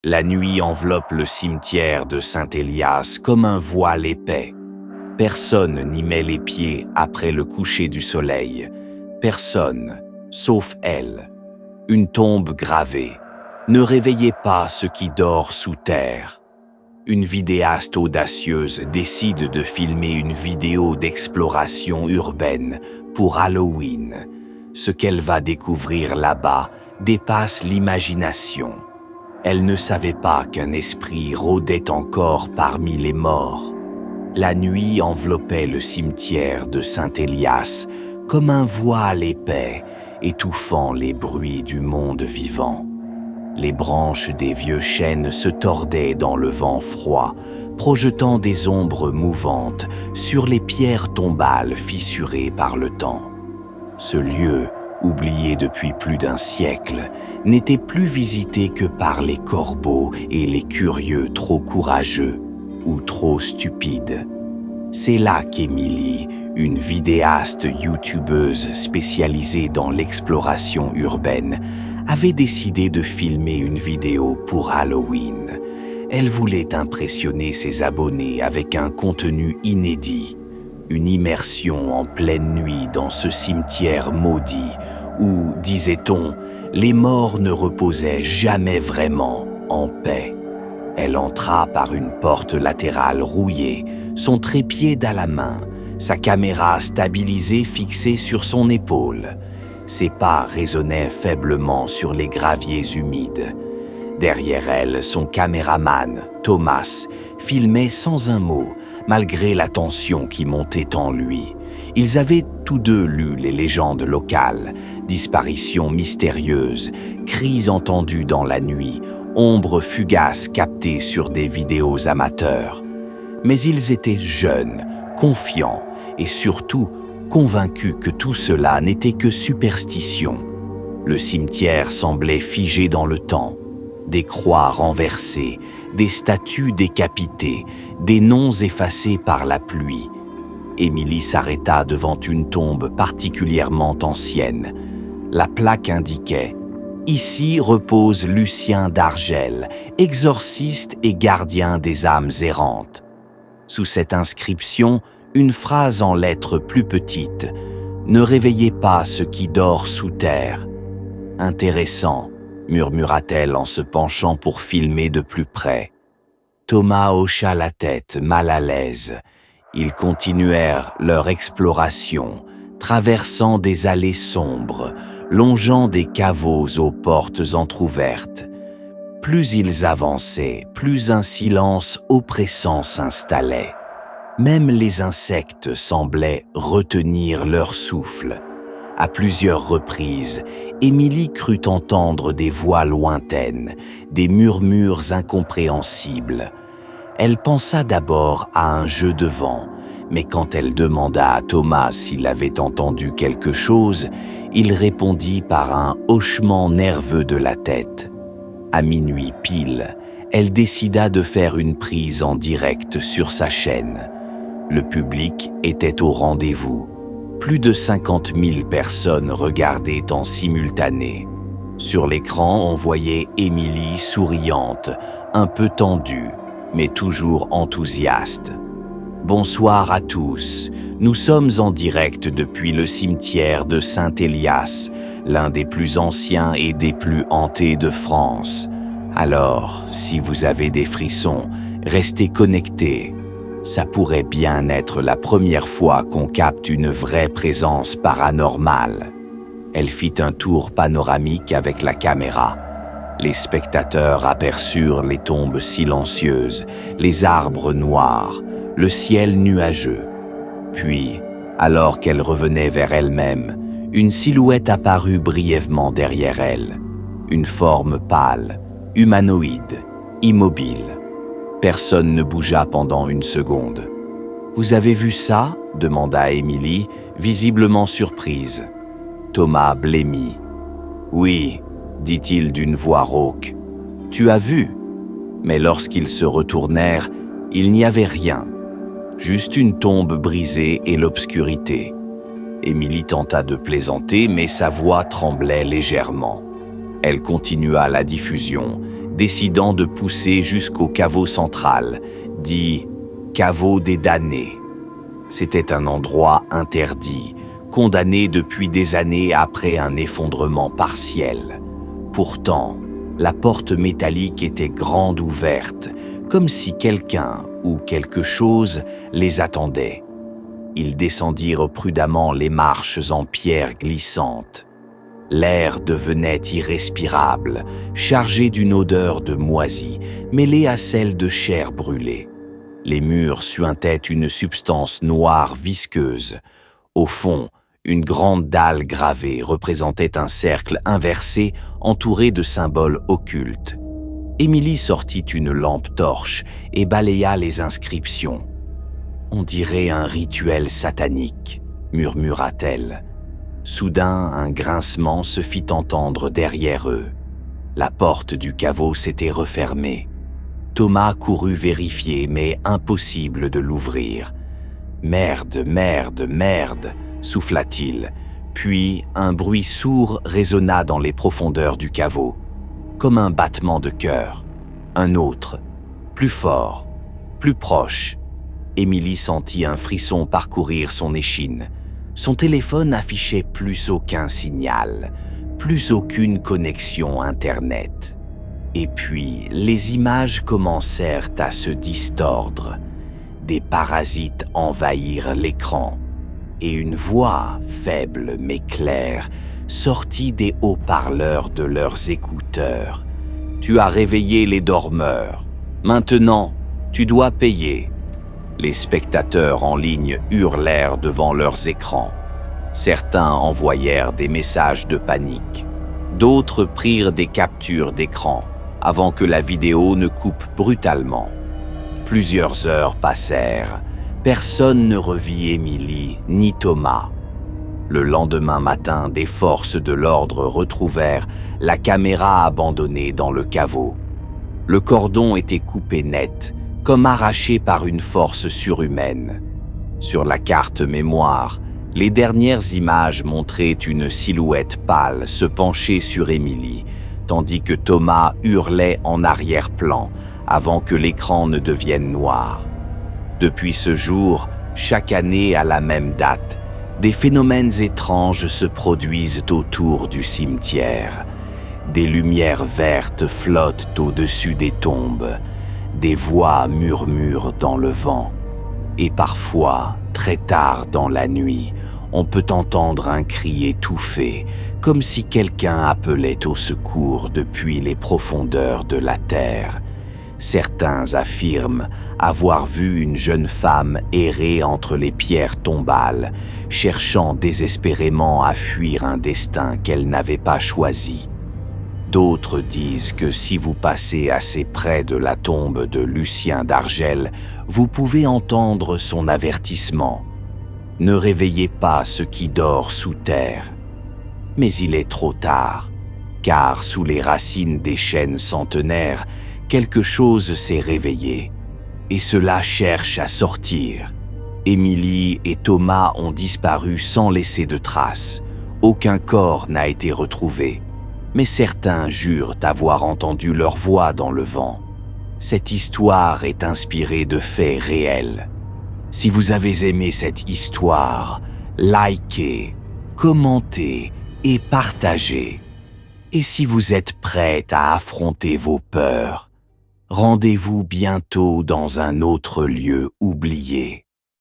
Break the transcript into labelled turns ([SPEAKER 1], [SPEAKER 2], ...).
[SPEAKER 1] La nuit enveloppe le cimetière de Saint-Élias comme un voile épais. Personne n'y met les pieds après le coucher du soleil. Personne, sauf elle. Une tombe gravée. Ne réveillez pas ce qui dort sous terre. Une vidéaste audacieuse décide de filmer une vidéo d'exploration urbaine pour Halloween. Ce qu'elle va découvrir là-bas dépasse l'imagination. Elle ne savait pas qu'un esprit rôdait encore parmi les morts. La nuit enveloppait le cimetière de Saint-Élias comme un voile épais, étouffant les bruits du monde vivant. Les branches des vieux chênes se tordaient dans le vent froid, projetant des ombres mouvantes sur les pierres tombales fissurées par le temps. Ce lieu, oublié depuis plus d'un siècle, n'était plus visité que par les corbeaux et les curieux trop courageux ou trop stupides. C'est là qu'Émilie, une vidéaste youtubeuse spécialisée dans l'exploration urbaine, avait décidé de filmer une vidéo pour Halloween. Elle voulait impressionner ses abonnés avec un contenu inédit. Une immersion en pleine nuit dans ce cimetière maudit où, disait-on, les morts ne reposaient jamais vraiment en paix. Elle entra par une porte latérale rouillée, son trépied à la main, sa caméra stabilisée fixée sur son épaule. Ses pas résonnaient faiblement sur les graviers humides. Derrière elle, son caméraman, Thomas, filmait sans un mot, malgré la tension qui montait en lui. Ils avaient tous deux lu les légendes locales, disparitions mystérieuses, cris entendus dans la nuit, ombres fugaces captées sur des vidéos amateurs. Mais ils étaient jeunes, confiants et surtout convaincus que tout cela n'était que superstition. Le cimetière semblait figé dans le temps. Des croix renversées, des statues décapitées, des noms effacés par la pluie. Émilie s'arrêta devant une tombe particulièrement ancienne. La plaque indiquait « Ici repose Lucien d'Argel, exorciste et gardien des âmes errantes ». Sous cette inscription, une phrase en lettres plus petites « Ne réveillez pas ce qui dort sous terre ». Intéressant, murmura-t-elle en se penchant pour filmer de plus près. Thomas hocha la tête, mal à l'aise. Ils continuèrent leur exploration, traversant des allées sombres, longeant des caveaux aux portes entr'ouvertes. Plus ils avançaient, plus un silence oppressant s'installait. Même les insectes semblaient retenir leur souffle. À plusieurs reprises, Émilie crut entendre des voix lointaines, des murmures incompréhensibles. Elle pensa d'abord à un jeu de vent, mais quand elle demanda à Thomas s'il avait entendu quelque chose, il répondit par un hochement nerveux de la tête. À minuit pile, elle décida de faire une prise en direct sur sa chaîne. Le public était au rendez-vous. Plus de 50 000 personnes regardaient en simultané. Sur l'écran, on voyait Émilie souriante, un peu tendue, mais toujours enthousiaste. « Bonsoir à tous, nous sommes en direct depuis le cimetière de Saint-Élias, l'un des plus anciens et des plus hantés de France. Alors, si vous avez des frissons, restez connectés. Ça pourrait bien être la première fois qu'on capte une vraie présence paranormale. » Elle fit un tour panoramique avec la caméra. Les spectateurs aperçurent les tombes silencieuses, les arbres noirs, le ciel nuageux. Puis, alors qu'elle revenait vers elle-même, une silhouette apparut brièvement derrière elle. Une forme pâle, humanoïde, immobile. Personne ne bougea pendant une seconde. « Vous avez vu ça ?» demanda Émilie, visiblement surprise. Thomas blêmit. « Oui, » dit-il d'une voix rauque. « Tu as vu ?» Mais lorsqu'ils se retournèrent, il n'y avait rien. Juste une tombe brisée et l'obscurité. Émilie tenta de plaisanter, mais sa voix tremblait légèrement. Elle continua la diffusion, décidant de pousser jusqu'au caveau central, dit « caveau des damnés ». C'était un endroit interdit, condamné depuis des années après un effondrement partiel. Pourtant, la porte métallique était grande ouverte, comme si quelqu'un ou quelque chose les attendait. Ils descendirent prudemment les marches en pierre glissante. L'air devenait irrespirable, chargé d'une odeur de moisi, mêlée à celle de chair brûlée. Les murs suintaient une substance noire visqueuse. Au fond, une grande dalle gravée représentait un cercle inversé entouré de symboles occultes. Émilie sortit une lampe torche et balaya les inscriptions. « On dirait un rituel satanique », murmura-t-elle. Soudain, un grincement se fit entendre derrière eux. La porte du caveau s'était refermée. Thomas courut vérifier, mais impossible de l'ouvrir. « Merde, merde, merde !» souffla-t-il. Puis un bruit sourd résonna dans les profondeurs du caveau, comme un battement de cœur. Un autre, plus fort, plus proche. Émilie sentit un frisson parcourir son échine. Son téléphone affichait plus aucun signal, plus aucune connexion Internet. Et puis, les images commencèrent à se distordre. Des parasites envahirent l'écran, et une voix, faible mais claire, sortit des haut-parleurs de leurs écouteurs. « Tu as réveillé les dormeurs. Maintenant, tu dois payer. » Les spectateurs en ligne hurlèrent devant leurs écrans. Certains envoyèrent des messages de panique. D'autres prirent des captures d'écran avant que la vidéo ne coupe brutalement. Plusieurs heures passèrent. Personne ne revit Émilie ni Thomas. Le lendemain matin, des forces de l'ordre retrouvèrent la caméra abandonnée dans le caveau. Le cordon était coupé net, comme arraché par une force surhumaine. Sur la carte mémoire, les dernières images montraient une silhouette pâle se pencher sur Émilie, tandis que Thomas hurlait en arrière-plan avant que l'écran ne devienne noir. Depuis ce jour, chaque année à la même date, des phénomènes étranges se produisent autour du cimetière. Des lumières vertes flottent au-dessus des tombes. Des voix murmurent dans le vent. Et parfois, très tard dans la nuit, on peut entendre un cri étouffé, comme si quelqu'un appelait au secours depuis les profondeurs de la terre. Certains affirment avoir vu une jeune femme errer entre les pierres tombales, cherchant désespérément à fuir un destin qu'elle n'avait pas choisi. D'autres disent que si vous passez assez près de la tombe de Lucien d'Argel, vous pouvez entendre son avertissement. Ne réveillez pas ce qui dort sous terre. Mais il est trop tard, car sous les racines des chênes centenaires, quelque chose s'est réveillé, et cela cherche à sortir. Émilie et Thomas ont disparu sans laisser de traces. Aucun corps n'a été retrouvé, mais certains jurent avoir entendu leur voix dans le vent. Cette histoire est inspirée de faits réels. Si vous avez aimé cette histoire, likez, commentez et partagez. Et si vous êtes prête à affronter vos peurs, rendez-vous bientôt dans un autre lieu oublié.